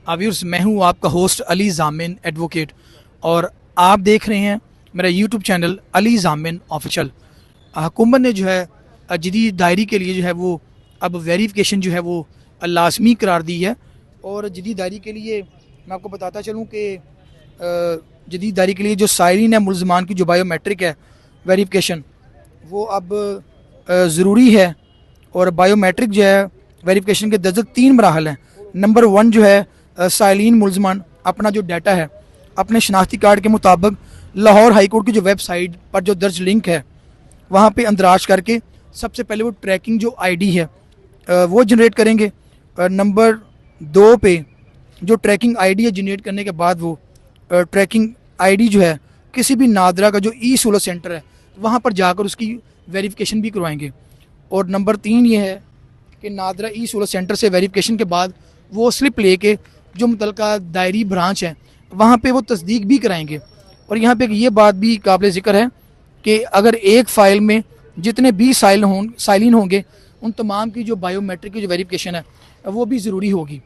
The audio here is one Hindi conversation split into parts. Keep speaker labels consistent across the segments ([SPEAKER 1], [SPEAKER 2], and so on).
[SPEAKER 1] व्यूअर्स, मैं हूं आपका होस्ट अली जामिन एडवोकेट और आप देख रहे हैं मेरा यूट्यूब चैनल अली जामिन ऑफिशियल। हुकूमत ने जो है जदीद दायरी के लिए जो है वो अब वेरिफिकेशन जो है वो लाजमी करार दी है। और जदीद दायरी के लिए मैं आपको बताता चलूँ कि जदीद दायरी के लिए जो साइरिन है मुलजमान की जो बायोमेट्रिक है वेरिफिकेशन वो अब ज़रूरी है। और बायोमेट्रिक जो है वेरिफिकेशन के दर्ज 3 मराहल हैं। नंबर 1 जो है साइलिन मुलजमान अपना जो डाटा है अपने शनाख्ती कार्ड के मुताबिक लाहौर हाई कोर्ट की जो वेबसाइट पर जो दर्ज लिंक है वहाँ पे अंदराज करके सबसे पहले वो ट्रैकिंग जो आईडी है वो जनरेट करेंगे। नंबर 2 पे जो ट्रैकिंग आईडी है जनरेट करने के बाद वो ट्रैकिंग आईडी जो है किसी भी नादरा का जो ई सोलर सेंटर है वहाँ पर जाकर उसकी वेरिफिकेशन भी करवाएंगे। और नंबर 3 ये है कि नादरा ई सोलर सेंटर से वेरिफिकेशन के बाद वो स्लिप लेके जो मुतलका दायरी ब्रांच है वहाँ पे वो तस्दीक भी कराएंगे। और यहाँ पे ये बात भी काबिल ज़िक्र है कि अगर एक फ़ाइल में जितने भी साइलिन होंगे उन तमाम की जो बायोमेट्रिक की जो वेरिफिकेशन है वो भी ज़रूरी होगी।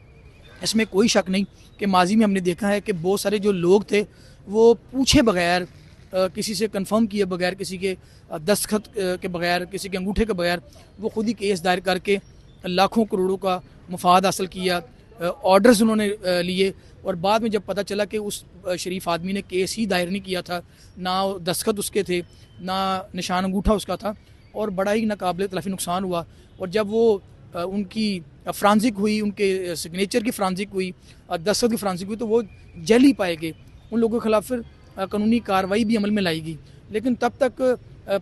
[SPEAKER 1] इसमें कोई शक नहीं कि माजी में हमने देखा है कि बहुत सारे जो लोग थे वो पूछे बगैर किसी से कंफर्म किए बगैर किसी के दस्तखत के बगैर किसी के अंगूठे के बगैर वो खुद ही केस दायर करके लाखों करोड़ों का मुफाद हासिल किया, ऑर्डर्स उन्होंने लिए। और बाद में जब पता चला कि उस शरीफ आदमी ने केस ही दायर नहीं किया था, ना दस्तखत उसके थे ना निशान अंगूठा उसका था, और बड़ा ही नाकाबिल तलफ़ी नुकसान हुआ। और जब वो उनकी फ्रांसिक हुई, उनके सिग्नेचर की फ्रांसिक हुई, दस्तखत की फ्रांसिक हुई, तो वो जेल ही पाए गए। उन लोगों के खिलाफ फिर कानूनी कार्रवाई भी अमल में लाई गई, लेकिन तब तक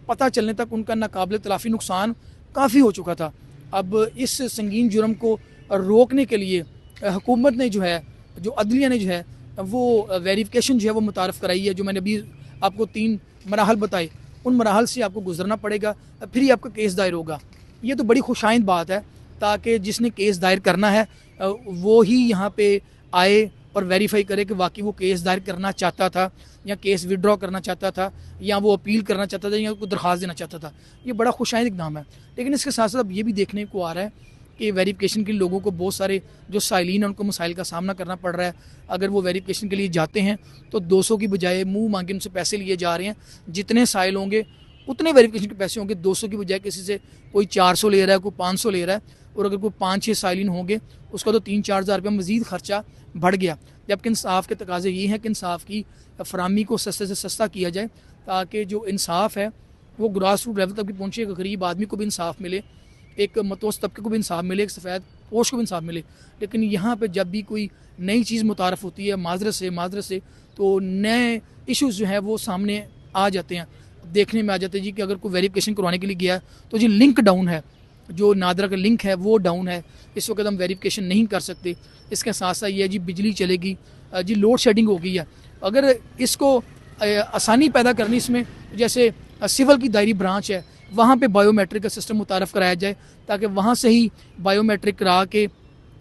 [SPEAKER 1] पता चलने तक उनका नाकाबिल तलाफ़ी नुकसान काफ़ी हो चुका था। अब इस संगीन जुर्म को रोकने के लिए हुकूमत ने जो है, जो अदलिया ने जो है वो वेरिफिकेशन जो है वो मुतारफ़ कराई है। जो मैंने अभी आपको 3 मराहल बताए, उन मराहल से आपको गुजरना पड़ेगा, फिर ही आपका केस दायर होगा। ये तो बड़ी खुशाइंद बात है, ताकि जिसने केस दायर करना है वो ही यहाँ पे आए और वेरीफाई करे कि वाकई वो केस दायर करना चाहता था या केस विड्रॉ करना चाहता था या वो अपील करना चाहता था या कोई दरख्वास्त देना चाहता था। ये बड़ा खुशाइंद इक़दाम है। लेकिन इसके साथ साथ अब ये भी देखने को आ रहा है कि वेरिफिकेशन के लोगों को बहुत सारे जो साइलिन हैं उनको मसाइल का सामना करना पड़ रहा है। अगर वो वेरिफिकेशन के लिए जाते हैं तो 200 की बजाय मुंह मांगे उनसे पैसे लिए जा रहे हैं। जितने साइल होंगे उतने वेरिफिकेशन के पैसे होंगे, 200 की बजाय किसी से कोई 400 ले रहा है, कोई 500 ले रहा है। और अगर कोई 5-6 साइलिन होंगे उसका तो 3-4 हज़ार रुपये मज़ीद खर्चा बढ़ गया। जबकि इंसाफ के तकाजे ये हैं कि इंसाफ की फरामी को सस्ते से सस्ता किया जाए, ताकि जो इंसाफ है वो ग्रास रूट लेवल तक भी पहुँचे, एक गरीब आदमी को भी इंसाफ मिले, एक मतवस्त तबके को भी इंसाफ मिले, एक सफ़ेद पोश को भी इंसाफ मिले। लेकिन यहाँ पर जब भी कोई नई चीज़ मुतारफ़ होती है माजरत से तो नए इशूज़ जो हैं वो सामने आ जाते हैं, देखने में आ जाते हैं जी कि अगर कोई वेरिफिकेशन करवाने के लिए गया तो जी लिंक डाउन है, जो नादरा का लिंक है वो डाउन है, इस वक्त हम वेरिफिकेशन नहीं कर सकते। इसके साथ साथ ये जी बिजली चलेगी, जी लोड शेडिंग हो गई है। अगर इसको आसानी पैदा करनी इसमें, जैसे सिविल की दायरी ब्रांच है वहाँ पे बायोमेट्रिक का सिस्टम मुतारफ़ कराया जाए, ताकि वहाँ से ही बायोमेट्रिक करा के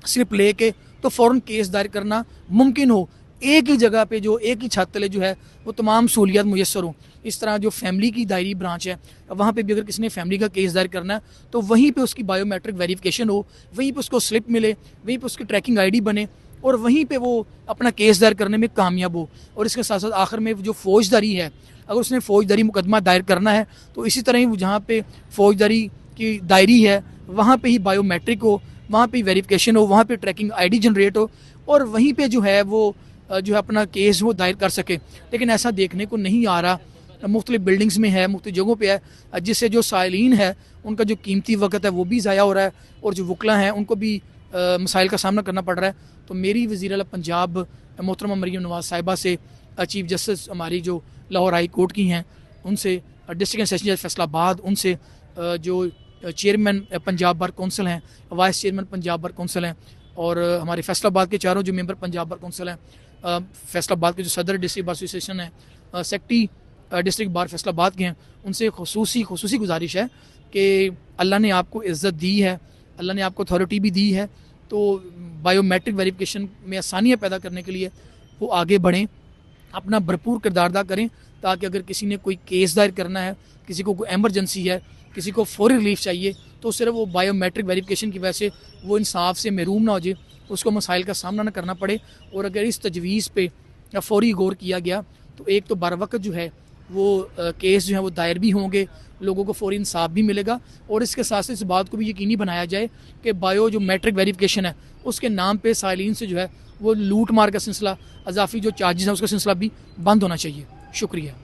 [SPEAKER 1] स्लिप ले के तो फ़ौरन केस दायर करना मुमकिन हो। एक ही जगह पे जो एक ही छत तले जो है वो तमाम सहूलियात मुयस्सर हों। इस तरह जो फैमिली की दायरी ब्रांच है वहाँ पे भी अगर किसी ने फैमिली का केस दायर करना है तो वहीं पे उसकी बायोमेट्रिक वेरिफिकेशन हो, वहीं पे उसको स्लिप मिले, वहीं पे उसकी ट्रैकिंग आईडी बने और वहीं पे वो अपना केस दायर करने में कामयाब हो। और इसके साथ साथ आखिर में जो फौजदारी है, अगर उसने फौजदारी मुकदमा दायर करना है तो इसी तरह ही जहाँ पे फौजदारी की दायरी है वहाँ पे ही बायोमेट्रिक हो, वहाँ पे वेरिफिकेशन हो, वहाँ पे ट्रैकिंग आईडी जनरेट हो और वहीं पे जो है वो जो है अपना केस वो दायर कर सके। लेकिन ऐसा देखने को नहीं आ रहा। मुख्तलिफ बिल्डिंग्स में है, मुख्तलिफ जगहों पे है, जिससे जो साइलिन है उनका जो कीमती वक्त है वो भी ज़ाया हो रहा है और जो वकला हैं उनको भी मसाइल का सामना करना पड़ रहा है। तो मेरी वज़ीर आला पंजाब मोहतरमा मरीम नवाज़ साहिबा से, चीफ जस्टिस हमारी जो लाहौर हाई कोर्ट की हैं उनसे, डिस्ट्रिक्ट एंड सेशन जज फैसलाबाद उनसे, जो चेयरमैन पंजाब बार कौंसिल हैं, vice chairman Punjab bar council हैं और हमारे फैसलाबाद के चारों जो मेंबर पंजाब बार कौंसिल हैं, फैसलाबाद के जो सदर डिस्ट्रिक्ट बार एसोसिएशन है, सेक्रेटरी डिस्ट्रिक्ट बार फैसलाबाद के हैं, उनसे खुसूसी गुजारिश है कि अल्लाह ने आपको इज़्ज़त दी है, अल्लाह ने आपको अथॉरिटी भी दी है, तो बायोमेट्रिक वेरिफिकेशन में आसानियाँ पैदा करने के लिए वो आगे बढ़ें, अपना भरपूर किरदार अदा करें, ताकि अगर किसी ने कोई केस दायर करना है, किसी को कोई एमरजेंसी है, किसी को फौरी रिलीफ चाहिए तो सिर्फ वो बायोमेट्रिक वेरिफिकेशन की वजह से वो इंसाफ से महरूम ना हो जाए, उसको मसाइल का सामना ना करना पड़े। और अगर इस तजवीज़ पे फौरी गौर किया गया तो एक तो बर वक्त जो है वो केस जो है वो दायर भी होंगे, लोगों को फौरी इंसाफ भी मिलेगा, और इसके साथ साथ इस बात को भी यकीनी बनाया जाए कि बायो जो मैट्रिक वेरिफिकेशन है उसके नाम पे साइलिन से जो है वो लूट मार का सिलसिला, अजाफी जो चार्जेस है उसका सिलसिला भी बंद होना चाहिए। शुक्रिया।